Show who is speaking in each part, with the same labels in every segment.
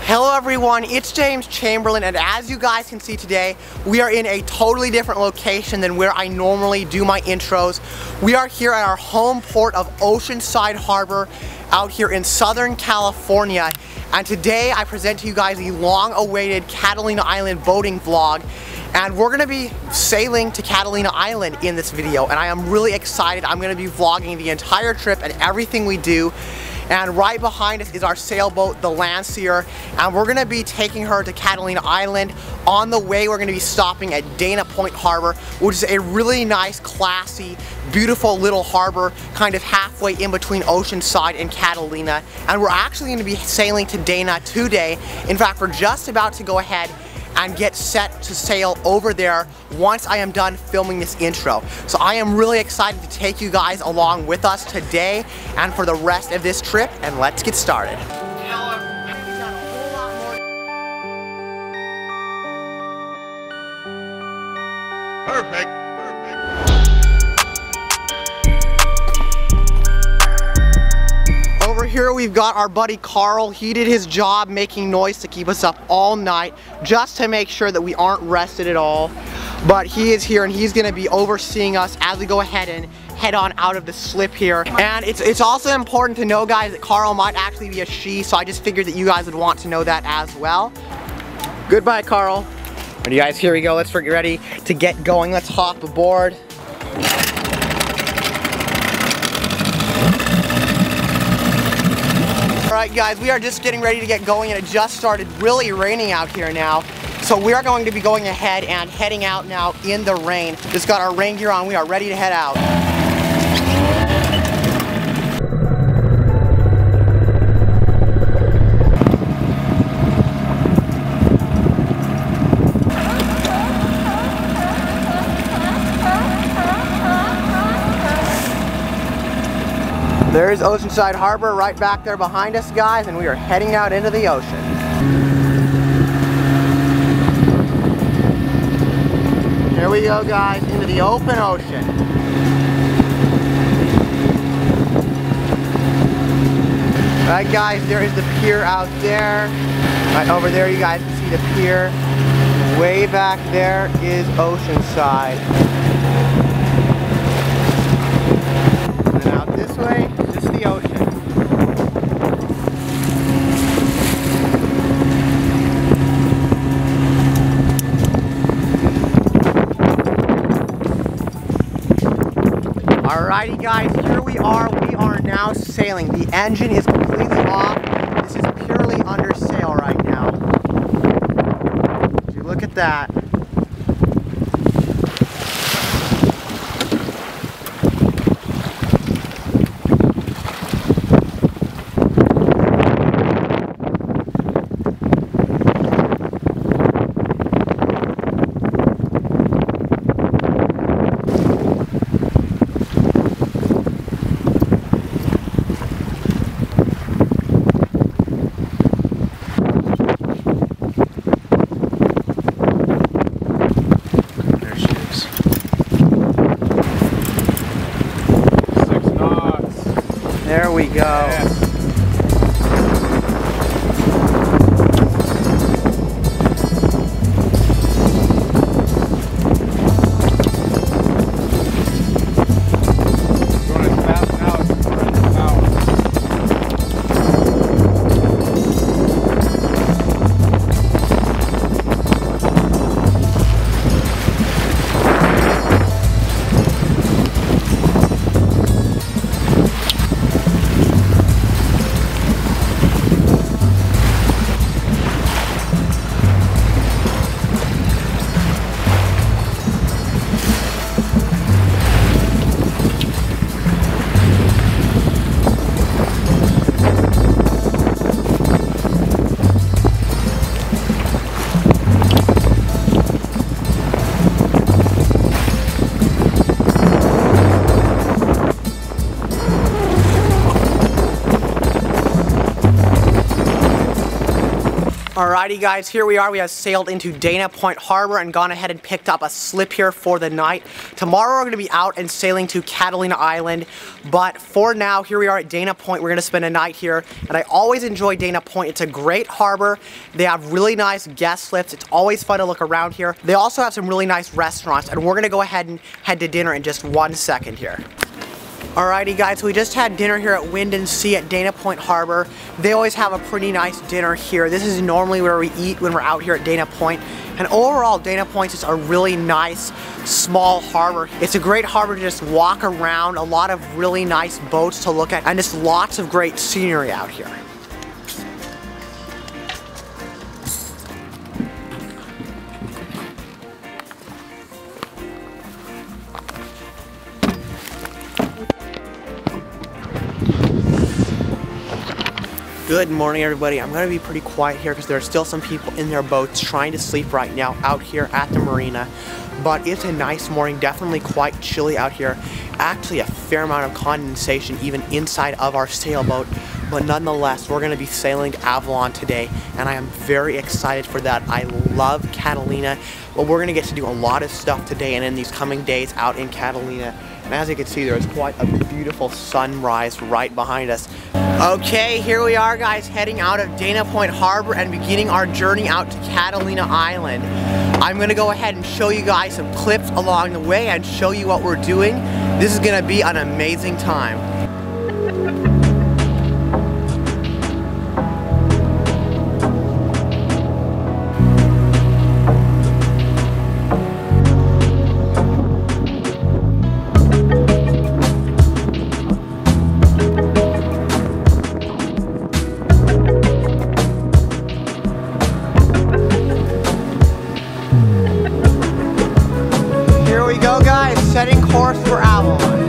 Speaker 1: Hello everyone, it's James Chamberlain, and as you guys can see today, we are in a totally different location than where I normally do my intros. We are here at our home port of Oceanside Harbor out here in Southern California, and today I present to you guys the long-awaited Catalina Island boating vlog. And we're going to be sailing to Catalina Island in this video, and I am really excited. I'm going to be vlogging the entire trip and everything we do. And right behind us is our sailboat, the Landseer, and we're going to be taking her to Catalina Island. On the way, we're going to be stopping at Dana Point Harbor, which is a really nice, classy, beautiful little harbor, kind of halfway in between Oceanside and Catalina. And we're actually going to be sailing to Dana today. In fact, we're just about to go ahead and get set to sail over there once I am done filming this intro. So I am really excited to take you guys along with us today and for the rest of this trip, and let's get started.
Speaker 2: Perfect.
Speaker 1: Over here we've got our buddy Carl. He did his job making noise to keep us up all night just to make sure that we aren't rested at all. But he is here and he's going to be overseeing us as we go ahead and head on out of the slip here. And it's also important to know, guys, that Carl might actually be a she, so I just figured that you guys would want to know that as well. Goodbye, Carl. Alright guys, here we go. Let's get ready to get going. Let's hop aboard. Alright guys, we are just getting ready to get going, and it just started really raining out here now. So we are going to be going ahead and heading out now in the rain. Just got our rain gear on, we are ready to head out. There's Oceanside Harbor right back there behind us, guys, and we are heading out into the ocean. Here we go, guys, into the open ocean. Alright guys, there is the pier out there. Right over there you guys can see the pier. Way back there is Oceanside. And then out this way, just the ocean. Alrighty guys, here we are now sailing. The engine is completely off. This is purely under sail right now. Would you look at that? Alrighty guys, here we are. We have sailed into Dana Point Harbor and gone ahead and picked up a slip here for the night. Tomorrow we're going to be out and sailing to Catalina Island, but for now, here we are at Dana Point. We're going to spend a night here, and I always enjoy Dana Point. It's a great harbor. They have really nice guest slips. It's always fun to look around here. They also have some really nice restaurants, and we're going to go ahead and head to dinner in just 1 second here. Alrighty guys, so we just had dinner here at Wind and Sea at Dana Point Harbor. They always have a pretty nice dinner here. This is normally where we eat when we're out here at Dana Point. And overall, Dana Point is a really nice, small harbor. It's a great harbor to just walk around, a lot of really nice boats to look at, and just lots of great scenery out here. Good morning everybody. I'm going to be pretty quiet here because there are still some people in their boats trying to sleep right now out here at the marina. But it's a nice morning, definitely quite chilly out here. Actually a fair amount of condensation even inside of our sailboat. But nonetheless, we're going to be sailing to Avalon today, and I am very excited for that. I love Catalina, but we're going to get to do a lot of stuff today and in these coming days out in Catalina. And as you can see, there's quite a beautiful sunrise right behind us. Okay, here we are guys, heading out of Dana Point Harbor and beginning our journey out to Catalina Island. I'm going to go ahead and show you guys some clips along the way and show you what we're doing. This is going to be an amazing time. Setting course for Avalon.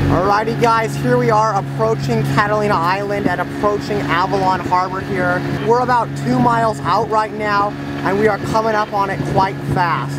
Speaker 1: Alrighty guys, here we are approaching Catalina Island and approaching Avalon Harbor here. We're about 2 miles out right now and we are coming up on it quite fast.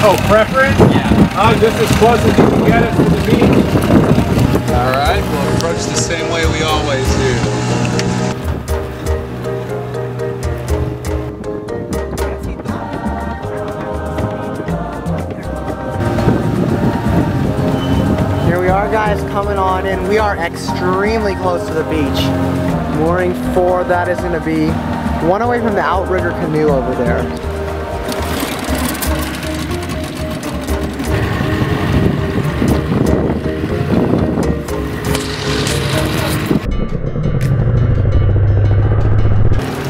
Speaker 3: Oh, preference? Yeah. Just as close as you can get us to the beach.
Speaker 4: All right, we'll approach the same way we always do.
Speaker 1: Here we are, guys, coming on in. We are extremely close to the beach. Mooring 4, that is going to be one away from the outrigger canoe over there.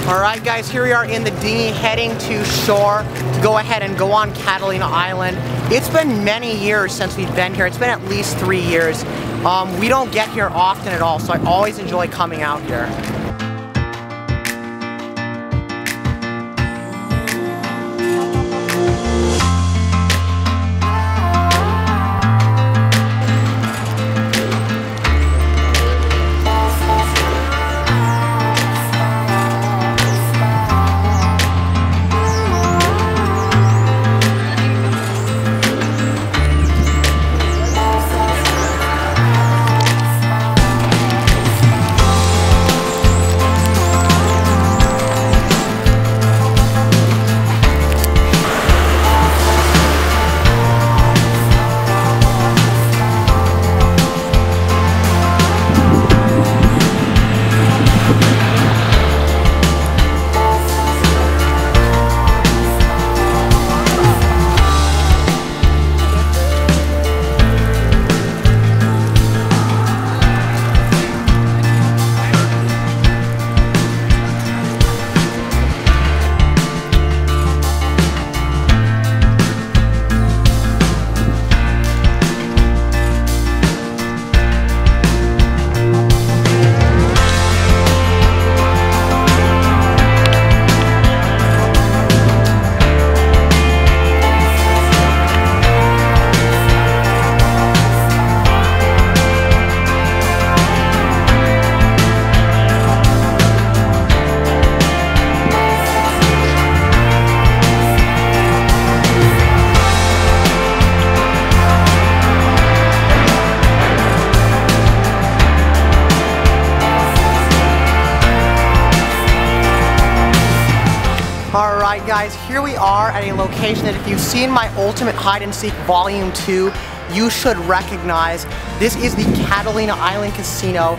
Speaker 1: Alright guys, here we are in the dinghy heading to shore to go ahead and go on Catalina Island. It's been many years since we've been here. It's been at least 3 years. We don't get here often at all, so I always enjoy coming out here. Alright guys, here we are at a location that if you've seen my Ultimate Hide and Seek Volume 2, you should recognize. This is the Catalina Island Casino,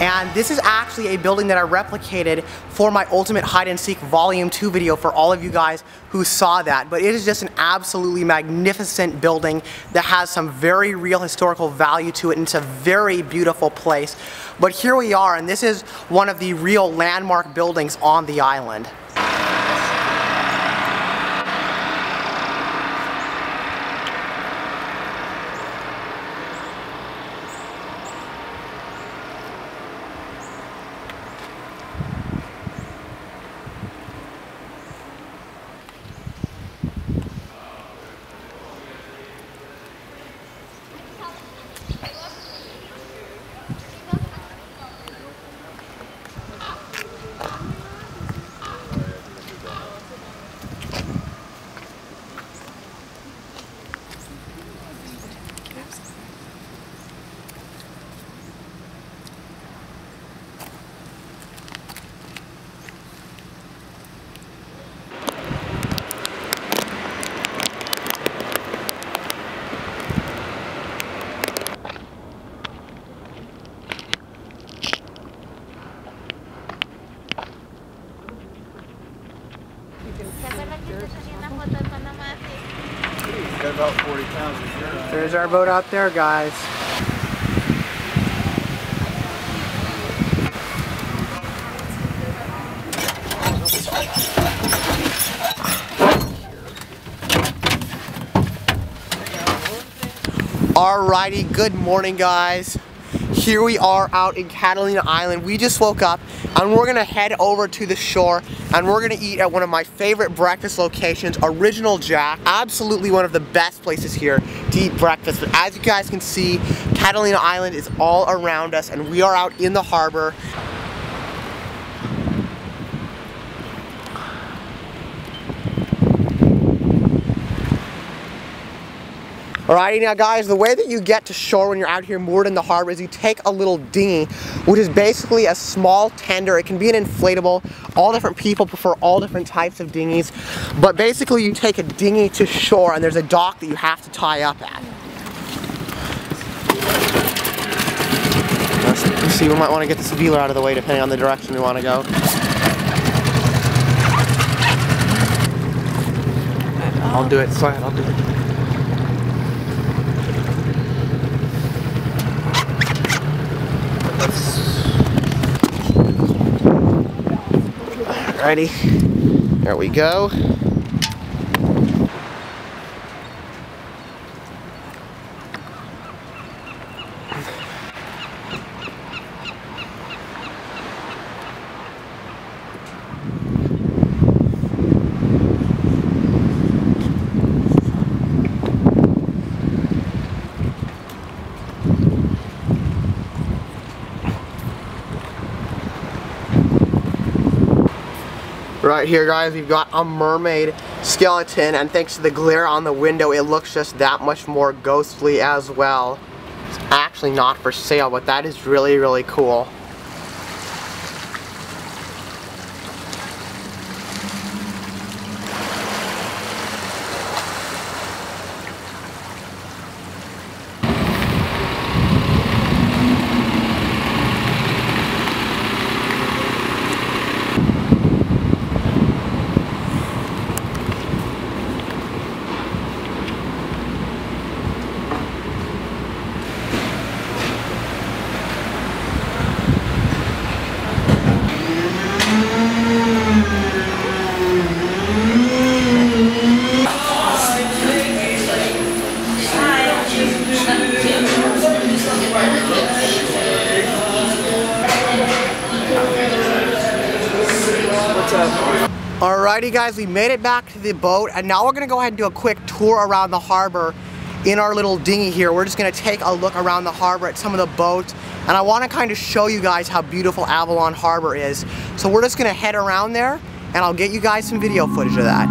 Speaker 1: and this is actually a building that I replicated for my Ultimate Hide and Seek Volume 2 video for all of you guys who saw that. But it is just an absolutely magnificent building that has some very real historical value to it, and it's a very beautiful place. But here we are, and this is one of the real landmark buildings on the island.
Speaker 4: Got about 40 pounds of dirt.
Speaker 1: There's our boat out there, guys. Alrighty, good morning guys. Here we are out in Catalina Island. We just woke up and we're gonna head over to the shore and we're gonna eat at one of my favorite breakfast locations, Original Jack. Absolutely one of the best places here to eat breakfast. But as you guys can see, Catalina Island is all around us and we are out in the harbor. Alrighty, now guys, the way that you get to shore when you're out here moored in the harbor is you take a little dinghy, which is basically a small tender. It can be an inflatable. All different people prefer all different types of dinghies. But basically you take a dinghy to shore and there's a dock that you have to tie up at. Let's see, we might want to get this velar out of the way depending on the direction we want to go. I'll do it, go ahead, I'll do it. Alrighty, there we go. Right here, guys, we've got a mermaid skeleton, and thanks to the glare on the window, it looks just that much more ghostly as well. It's actually not for sale, but that is really, really cool. Alrighty guys, we made it back to the boat, and now we're going to go ahead and do a quick tour around the harbor in our little dinghy here. We're just going to take a look around the harbor at some of the boats, and I want to kind of show you guys how beautiful Avalon Harbor is. So we're just going to head around there, and I'll get you guys some video footage of that.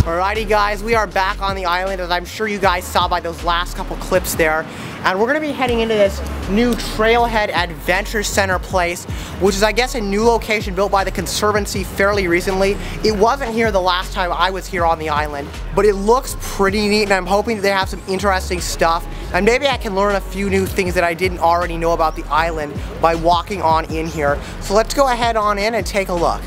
Speaker 1: Alrighty guys, we are back on the island, as I'm sure you guys saw by those last couple clips there. And we're going to be heading into this new Trailhead Adventure Center place, which is, I guess, a new location built by the Conservancy fairly recently. It wasn't here the last time I was here on the island, but it looks pretty neat, and I'm hoping that they have some interesting stuff. And maybe I can learn a few new things that I didn't already know about the island by walking on in here. So let's go ahead on in and take a look.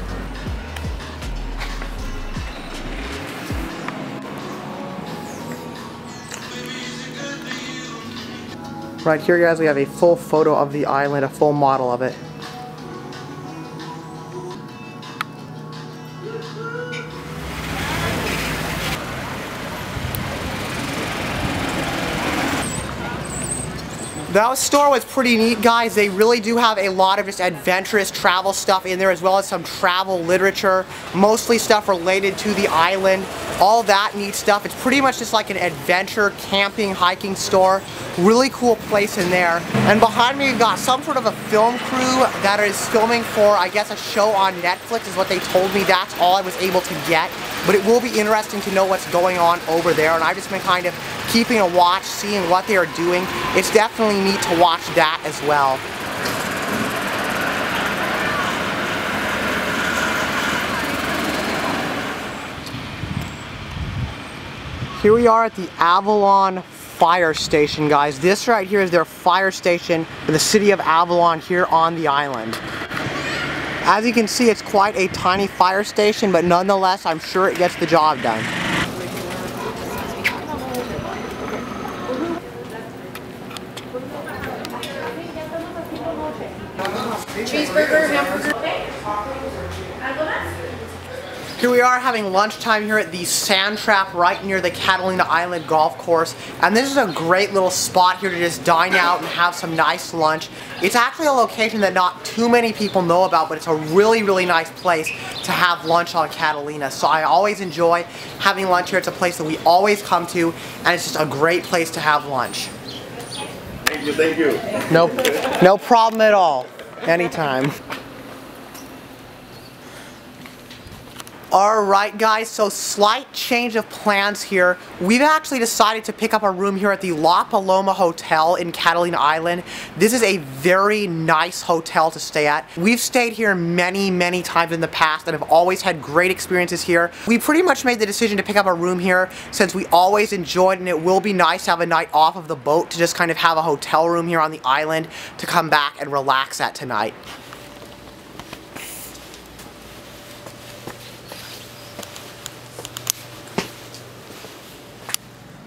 Speaker 1: Right here, guys, we have a full photo of the island, a full model of it. That store was pretty neat, guys. They really do have a lot of just adventurous travel stuff in there, as well as some travel literature, mostly stuff related to the island, all that neat stuff. It's pretty much just like an adventure, camping, hiking store. Really cool place in there. And behind me, we've got some sort of a film crew that is filming for, I guess, a show on Netflix is what they told me. That's all I was able to get. But it will be interesting to know what's going on over there, and I've just been kind of keeping a watch, seeing what they are doing. It's definitely neat to watch that as well. Here we are at the Avalon Fire Station, guys. This right here is their fire station for the city of Avalon here on the island. As you can see, it's quite a tiny fire station, but nonetheless, I'm sure it gets the job done.
Speaker 5: Cheeseburger, hamburger.
Speaker 1: Here we are having lunchtime here at the Sand Trap right near the Catalina Island golf course, and this is a great little spot here to just dine out and have some nice lunch. It's actually a location that not too many people know about, but it's a really, really nice place to have lunch on Catalina. So I always enjoy having lunch here. It's a place that we always come to, and it's just a great place to have lunch.
Speaker 2: Thank you, thank you.
Speaker 1: No problem at all. Anytime. Alright guys, so slight change of plans here. We've actually decided to pick up a room here at the La Paloma Hotel in Catalina Island. This is a very nice hotel to stay at. We've stayed here many, many times in the past and have always had great experiences here. We pretty much made the decision to pick up a room here since we always enjoyed, and it will be nice to have a night off of the boat to just kind of have a hotel room here on the island to come back and relax at tonight.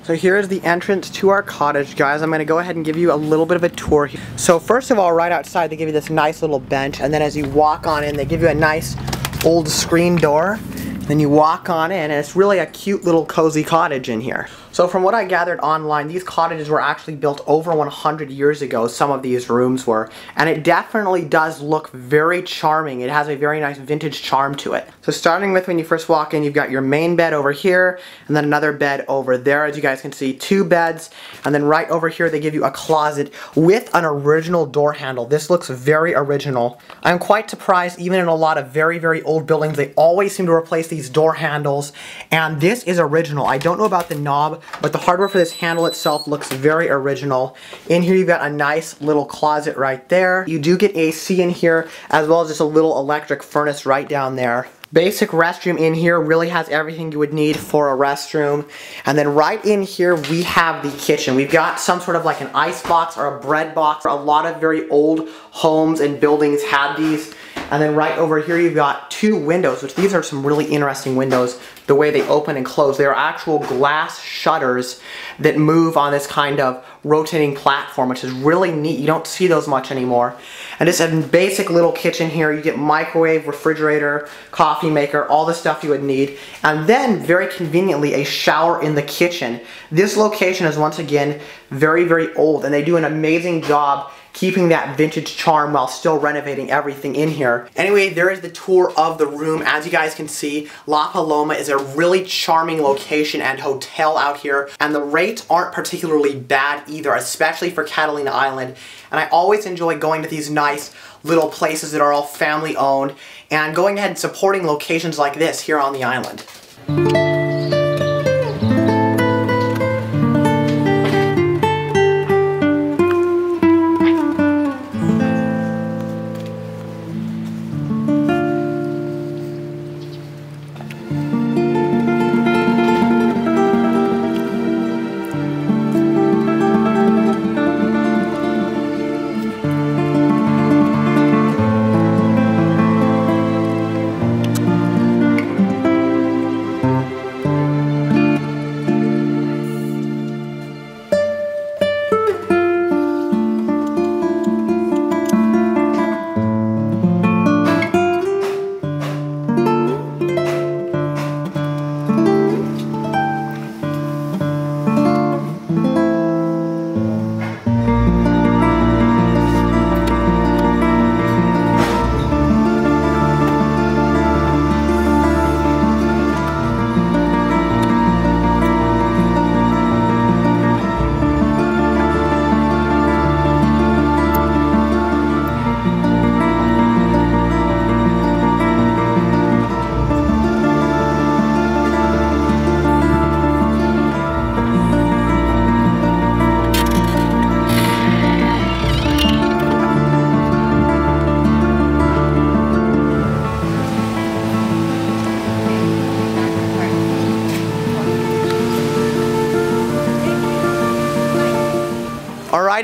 Speaker 1: So here's the entrance to our cottage, guys. I'm going to go ahead and give you a little bit of a tour here. So first of all, right outside they give you this nice little bench, and then as you walk on in, they give you a nice old screen door. Then you walk on in, and it's really a cute little cozy cottage in here. So from what I gathered online, these cottages were actually built over 100 years ago, some of these rooms were, and it definitely does look very charming. It has a very nice vintage charm to it. So starting with when you first walk in, you've got your main bed over here, and then another bed over there. As you guys can see, 2 beds, and then right over here they give you a closet with an original door handle. This looks very original. I'm quite surprised, even in a lot of very, very old buildings, they always seem to replace these door handles, and this is original. I don't know about the knob, but the hardware for this handle itself looks very original. In here you've got a nice little closet right there. You do get AC in here, as well as just a little electric furnace right down there. Basic restroom in here really has everything you would need for a restroom. And then right in here we have the kitchen. We've got some sort of like an ice box or a bread box. A lot of very old homes and buildings had these. And then right over here you've got 2 windows, which these are some really interesting windows, the way they open and close. They are actual glass shutters that move on this kind of rotating platform, which is really neat. You don't see those much anymore. And just a basic little kitchen here. You get microwave, refrigerator, coffee maker, all the stuff you would need. And then, very conveniently, a shower in the kitchen. This location is once again very, very old, and they do an amazing job keeping that vintage charm while still renovating everything in here. Anyway, there is the tour of the room. As you guys can see, La Paloma is a really charming location and hotel out here, and the rates aren't particularly bad either, especially for Catalina Island. And I always enjoy going to these nice little places that are all family owned and going ahead and supporting locations like this here on the island.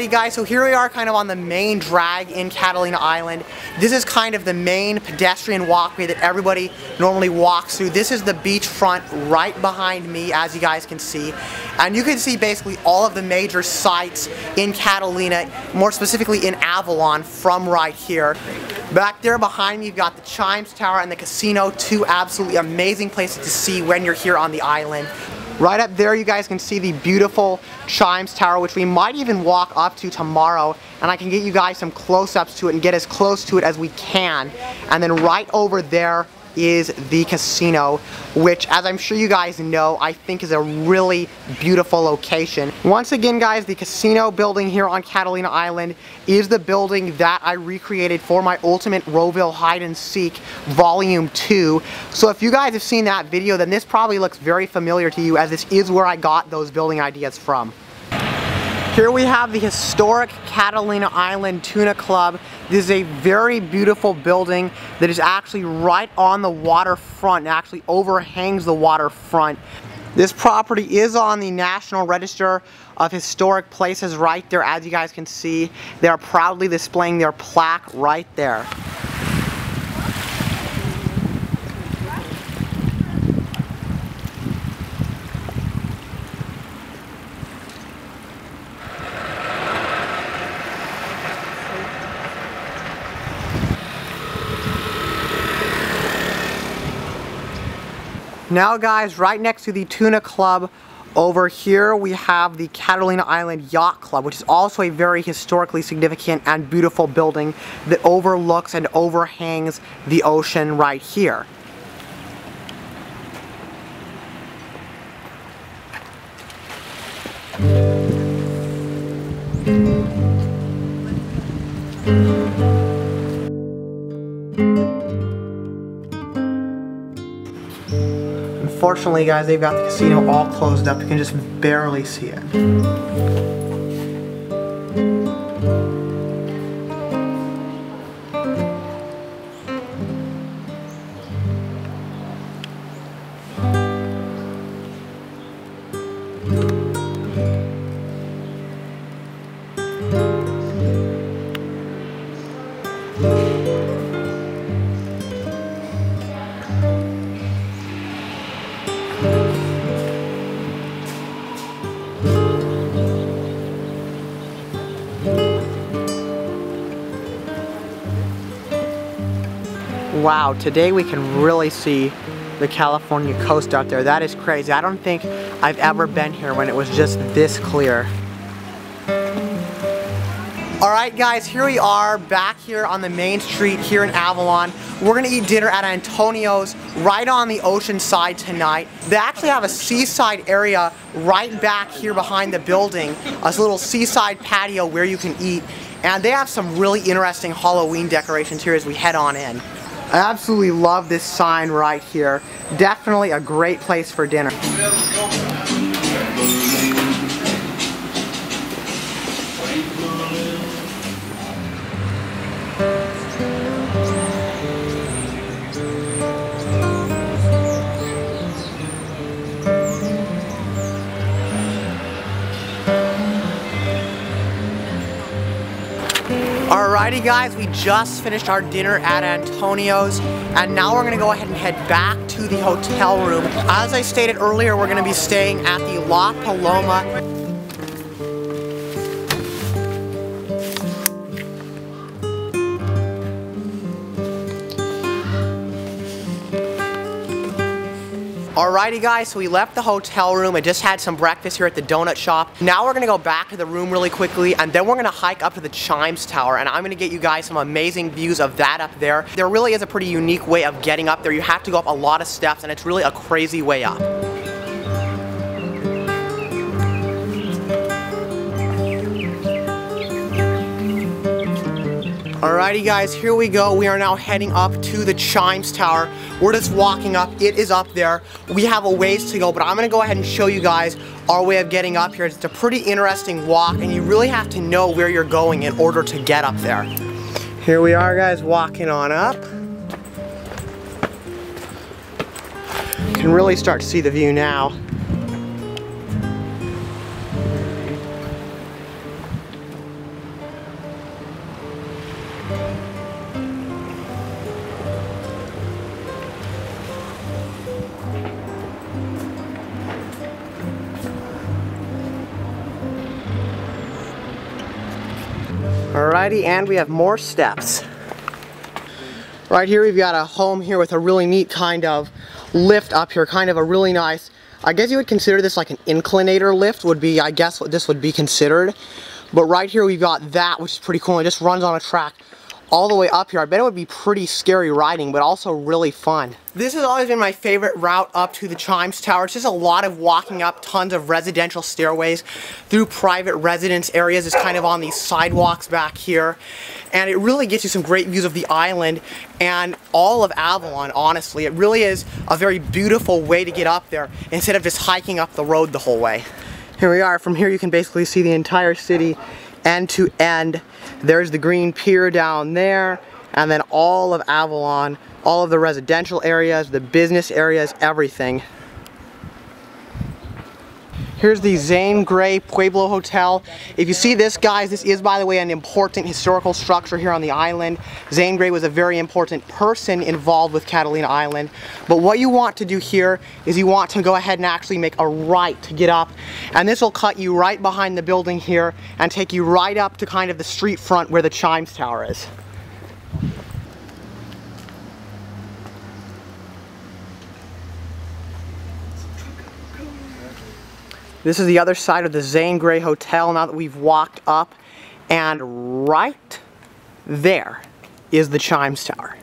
Speaker 1: Alrighty guys, so here we are kind of on the main drag in Catalina Island. This is kind of the main pedestrian walkway that everybody normally walks through. This is the beachfront right behind me, as you guys can see. And you can see basically all of the major sites in Catalina, more specifically in Avalon, from right here. Back there behind me, you've got the Chimes Tower and the casino, two absolutely amazing places to see when you're here on the island. Right up there you guys can see the beautiful Chimes Tower, which we might even walk up to tomorrow, and I can get you guys some close-ups to it and get as close to it as we can. And then right over there is the casino, which, as I'm sure you guys know, I think is a really beautiful location. Once again guys, the casino building here on Catalina Island is the building that I recreated for my Ultimate Rowville Hide and Seek Volume 2. So if you guys have seen that video, then this probably looks very familiar to you, as this is where I got those building ideas from. Here we have the historic Catalina Island Tuna Club. This is a very beautiful building that is actually right on the waterfront. It actually overhangs the waterfront. This property is on the National Register of Historic Places right there, as you guys can see. They are proudly displaying their plaque right there. Now guys, right next to the Tuna Club over here we have the Catalina Island Yacht Club, which is also a very historically significant and beautiful building that overlooks and overhangs the ocean right here. Unfortunately guys, they've got the casino all closed up. You can just barely see it. Wow, today we can really see the California coast out there. That is crazy. I don't think I've ever been here when it was just this clear. Alright guys, here we are back here on the main street here in Avalon. We're gonna eat dinner at Antonio's right on the ocean side tonight. They actually have a seaside area right back here behind the building, a little seaside patio where you can eat, and they have some really interesting Halloween decorations here as we head on in. I absolutely love this sign right here. Definitely a great place for dinner. Alrighty guys, we just finished our dinner at Antonio's, and now we're gonna go ahead and head back to the hotel room. As I stated earlier, we're gonna be staying at the La Paloma. Alrighty guys, so we left the hotel room. I just had some breakfast here at the donut shop. Now we're gonna go back to the room really quickly, and then we're gonna hike up to the Chimes Tower, and I'm gonna get you guys some amazing views of that up there. There really is a pretty unique way of getting up there. You have to go up a lot of steps, and it's really a crazy way up. Alrighty guys, here we go. We are now heading up to the Chimes Tower. We're just walking up. It is up there. We have a ways to go, but I'm gonna go ahead and show you guys our way of getting up here. It's a pretty interesting walk, and you really have to know where you're going in order to get up there. Here we are guys, walking on up. You can really start to see the view now. Alrighty, and we have more steps. Right here we've got a home here with a really neat kind of lift up here, kind of a really nice, I guess you would consider this like an inclinator lift would be, I guess, what this would be considered. But right here we've got that, which is pretty cool. It just runs on a track all the way up here. I bet it would be pretty scary riding, but also really fun. This has always been my favorite route up to the Chimes Tower. It's just a lot of walking up tons of residential stairways through private residence areas. It's kind of on these sidewalks back here. And it really gets you some great views of the island and all of Avalon, honestly. It really is a very beautiful way to get up there instead of just hiking up the road the whole way. Here we are. From here you can basically see the entire city end to end. There's the green pier down there, and then all of Avalon, all of the residential areas, the business areas, everything. Here's the Zane Grey Pueblo Hotel. If you see this, guys, this is, by the way, an important historical structure here on the island. Zane Grey was a very important person involved with Catalina Island. But what you want to do here is you want to go ahead and actually make a right to get up. And this will cut you right behind the building here and take you right up to kind of the street front where the Chimes Tower is. This is the other side of the Zane Grey Hotel now that we've walked up, and right there is the Chimes Tower.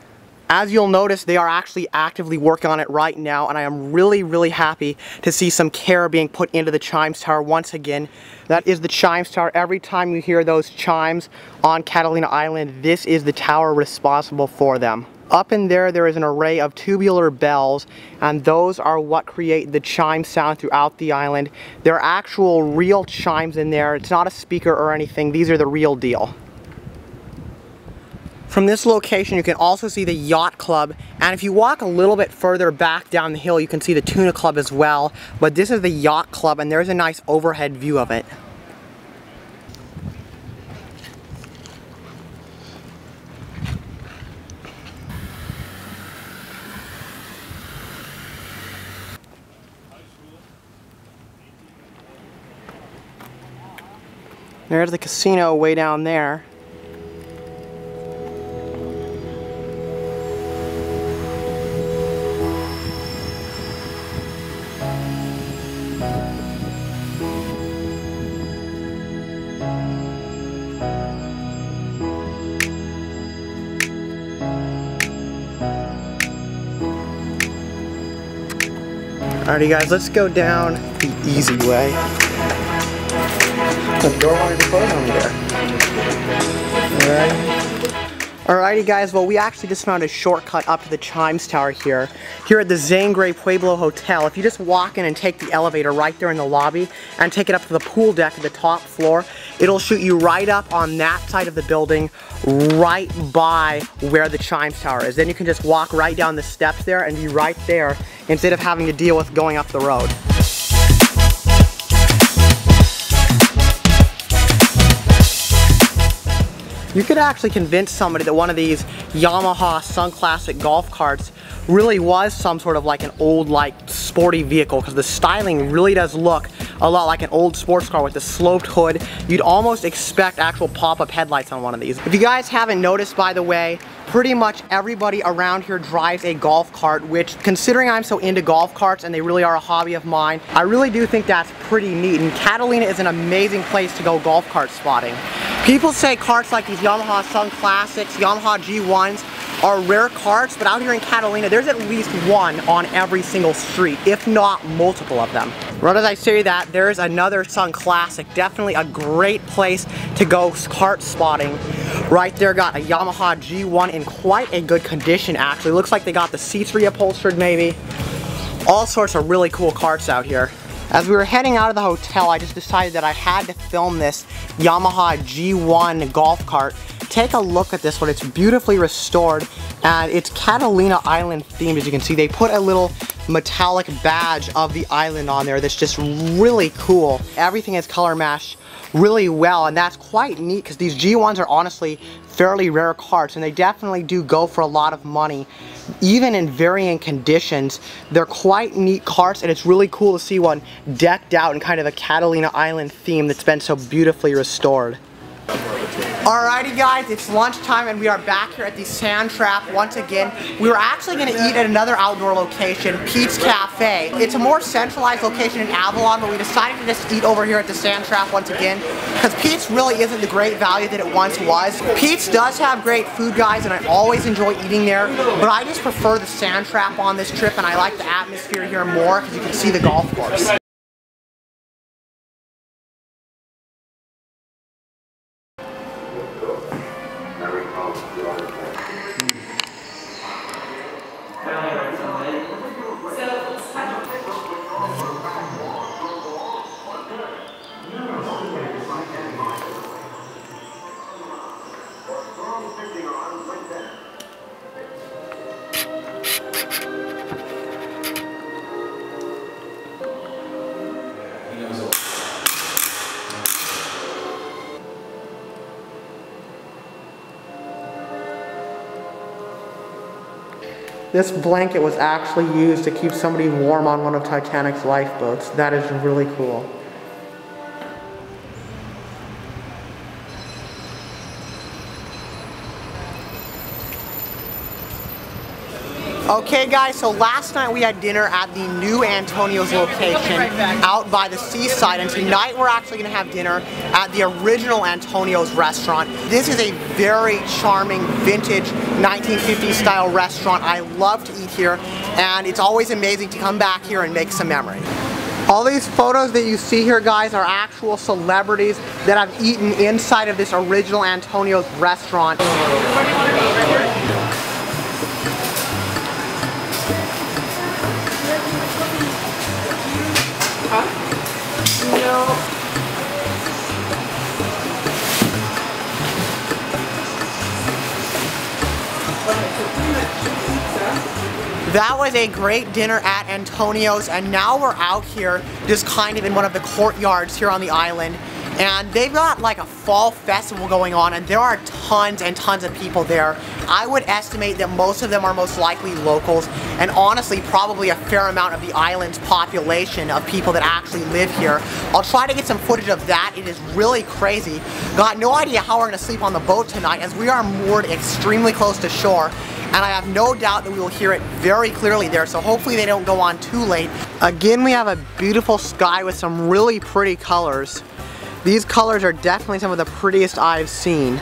Speaker 1: As you'll notice, they are actually actively working on it right now, and I am really happy to see some care being put into the Chimes Tower once again. That is the Chimes Tower. Every time you hear those chimes on Catalina Island, this is the tower responsible for them. Up in there, there is an array of tubular bells, and those are what create the chime sound throughout the island. There are actual real chimes in there. It's not a speaker or anything. These are the real deal. From this location, you can also see the Yacht Club, and if you walk a little bit further back down the hill, you can see the Tuna Club as well. But this is the Yacht Club, and there's a nice overhead view of it. There's the casino way down there. Alrighty guys, let's go down the easy way. The door wanted to close on me there. Alrighty guys, well we actually just found a shortcut up to the Chimes Tower here at the Zane Grey Pueblo Hotel. If you just walk in and take the elevator right there in the lobby and take it up to the pool deck at the top floor, it'll shoot you right up on that side of the building, right by where the Chimes Tower is. Then you can just walk right down the steps there and be right there instead of having to deal with going up the road. You could actually convince somebody that one of these Yamaha Sun Classic golf carts really was some sort of like an old, like, sporty vehicle, because the styling really does look a lot like an old sports car with the sloped hood. You'd almost expect actual pop-up headlights on one of these. If you guys haven't noticed, by the way, pretty much everybody around here drives a golf cart, which, considering I'm so into golf carts and they really are a hobby of mine, I really do think that's pretty neat. And Catalina is an amazing place to go golf cart spotting. People say carts like these Yamaha Sun Classics, Yamaha G1s are rare carts, but out here in Catalina, there's at least one on every single street, if not multiple of them. Right as I say that, there's another Sun Classic, definitely a great place to go cart spotting. Right there, got a Yamaha G1 in quite a good condition, actually. Looks like they got the seats reupholstered, maybe. All sorts of really cool carts out here. As we were heading out of the hotel, I just decided that I had to film this Yamaha G1 golf cart. Take a look at this one. It's beautifully restored, and it's Catalina Island themed. As you can see, they put a little metallic badge of the island on there that's just really cool. Everything is color matched really well, and that's quite neat because these G1s are honestly fairly rare carts, and they definitely do go for a lot of money. Even in varying conditions, they're quite neat carts, and it's really cool to see one decked out in kind of a Catalina Island theme that's been so beautifully restored. Alrighty guys, it's lunchtime and we are back here at the Sand Trap once again. We were actually going to eat at another outdoor location, Pete's Cafe. It's a more centralized location in Avalon, but we decided to just eat over here at the Sand Trap once again because Pete's really isn't the great value that it once was. Pete's does have great food, guys, and I always enjoy eating there, but I just prefer the Sand Trap on this trip, and I like the atmosphere here more because you can see the golf course. This blanket was actually used to keep somebody warm on one of Titanic's lifeboats. That is really cool. Okay guys, so last night we had dinner at the new Antonio's location out by the seaside, and tonight we're actually going to have dinner at the original Antonio's restaurant. This is a very charming vintage 1950s style restaurant. I love to eat here, and it's always amazing to come back here and make some memory. All these photos that you see here, guys, are actual celebrities that have eaten inside of this original Antonio's restaurant. That was a great dinner at Antonio's, and now we're out here just kind of in one of the courtyards here on the island, and they've got like a fall festival going on, and there are tons and tons of people there. I would estimate that most of them are most likely locals, and honestly probably a fair amount of the island's population of people that actually live here. I'll try to get some footage of that. It is really crazy. Got no idea how we're going to sleep on the boat tonight, as we are moored extremely close to shore, and I have no doubt that we will hear it very clearly there, so hopefully they don't go on too late. Again, we have a beautiful sky with some really pretty colors. These colors are definitely some of the prettiest I've seen.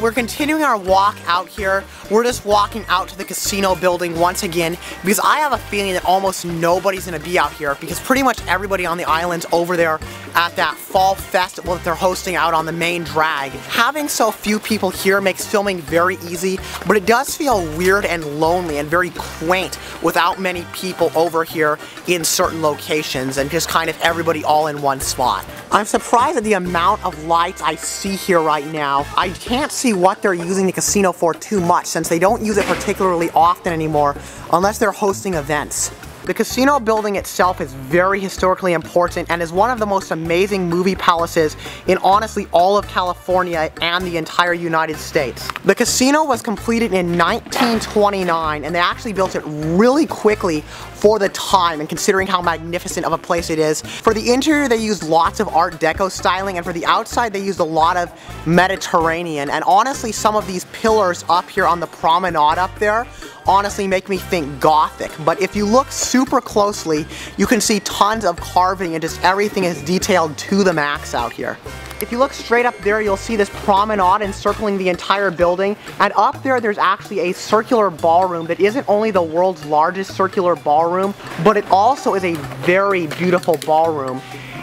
Speaker 1: We're continuing our walk out here. We're just walking out to the casino building once again because I have a feeling that almost nobody's going to be out here because pretty much everybody on the island's over there at that fall festival that they're hosting out on the main drag. Having so few people here makes filming very easy, but it does feel weird and lonely and very quaint without many people over here in certain locations and just kind of everybody all in one spot. I'm surprised at the amount of lights I see here right now. I can't see what they're using the casino for too much since they don't use it particularly often anymore unless they're hosting events. The casino building itself is very historically important and is one of the most amazing movie palaces in honestly all of California and the entire United States. The casino was completed in 1929 and they actually built it really quickly for the time and considering how magnificent of a place it is. For the interior they used lots of Art Deco styling, and for the outside they used a lot of Mediterranean, and honestly some of these pillars up here on the promenade up there honestly make me think Gothic, but if you look super closely you can see tons of carving and just everything is detailed to the max out here. If you look straight up there, you'll see this promenade encircling the entire building, and up there there's actually a circular ballroom that isn't only the world's largest circular ballroom, but it also is a very beautiful ballroom.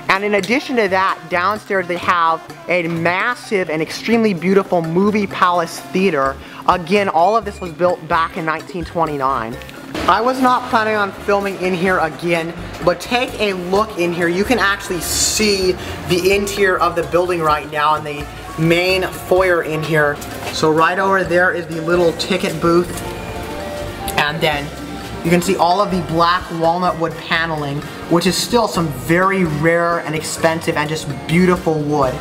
Speaker 1: And in addition to that, downstairs they have a massive and extremely beautiful movie palace theater. Again, all of this was built back in 1929. I was not planning on filming in here again, but take a look in here. You can actually see the interior of the building right now and the main foyer in here. So right over there is the little ticket booth, and then you can see all of the black walnut wood paneling, which is still some very rare and expensive and just beautiful wood.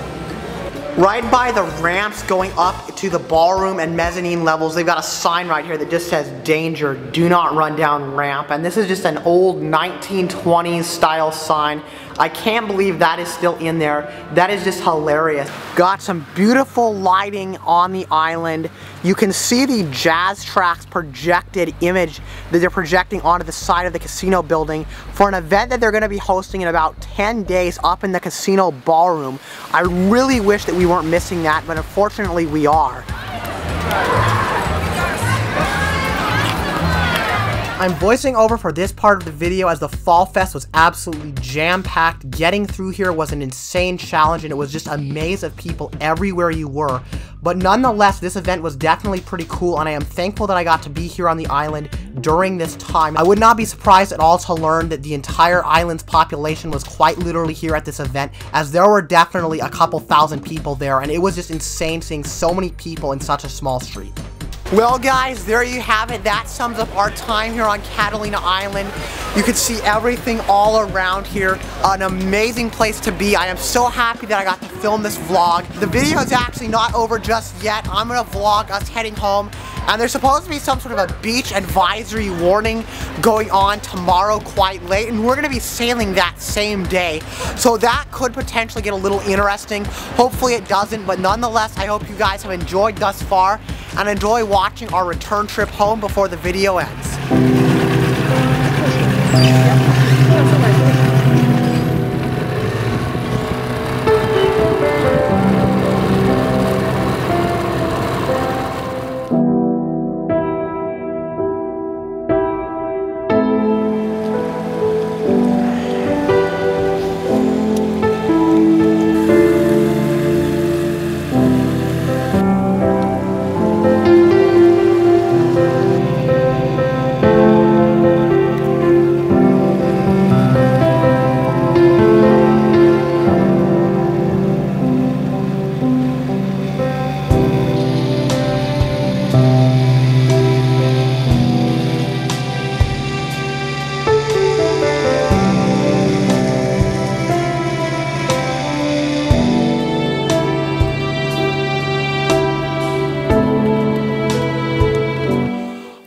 Speaker 1: Right by the ramps going up to the ballroom and mezzanine levels, they've got a sign right here that just says, "Danger, do not run down ramp." And this is just an old 1920s style sign. I can't believe that is still in there. That is just hilarious. Got some beautiful lighting on the island. You can see the Jazz Tracks projected image that they're projecting onto the side of the casino building for an event that they're going to be hosting in about 10 days up in the casino ballroom. I really wish that we weren't missing that, but unfortunately we are. I'm voicing over for this part of the video as the Fall Fest was absolutely jam-packed. Getting through here was an insane challenge, and it was just a maze of people everywhere you were. But nonetheless, this event was definitely pretty cool, and I am thankful that I got to be here on the island during this time. I would not be surprised at all to learn that the entire island's population was quite literally here at this event, as there were definitely a couple thousand people there, and it was just insane seeing so many people in such a small street. Well guys, there you have it. That sums up our time here on Catalina Island. You can see everything all around here. An amazing place to be. I am so happy that I got to film this vlog. The video is actually not over just yet. I'm gonna vlog us heading home. And there's supposed to be some sort of a beach advisory warning going on tomorrow quite late, and we're gonna be sailing that same day. So that could potentially get a little interesting. Hopefully it doesn't, but nonetheless, I hope you guys have enjoyed thus far and enjoy watching our return trip home before the video ends.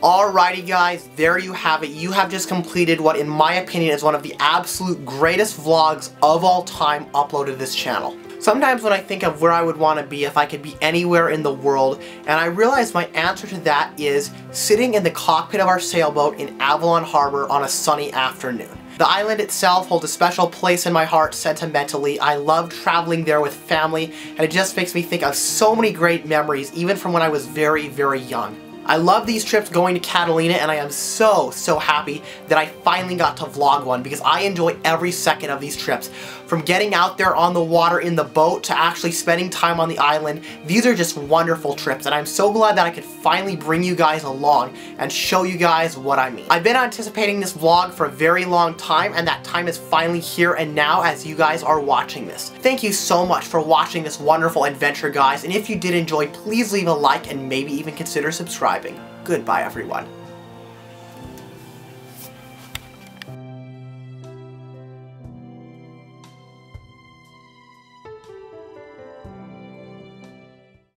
Speaker 1: Alrighty guys, there you have it. You have just completed what in my opinion is one of the absolute greatest vlogs of all time uploaded to this channel. Sometimes when I think of where I would want to be if I could be anywhere in the world, and I realize my answer to that is sitting in the cockpit of our sailboat in Avalon Harbor on a sunny afternoon. The island itself holds a special place in my heart sentimentally. I love traveling there with family, and it just makes me think of so many great memories, even from when I was very, very young. I love these trips going to Catalina, and I am so happy that I finally got to vlog one because I enjoy every second of these trips. From getting out there on the water in the boat to actually spending time on the island, these are just wonderful trips, and I'm so glad that I could finally bring you guys along and show you guys what I mean. I've been anticipating this vlog for a very long time, and that time is finally here and now as you guys are watching this. Thank you so much for watching this wonderful adventure, guys, and if you did enjoy, please leave a like and maybe even consider subscribing. Goodbye, everyone.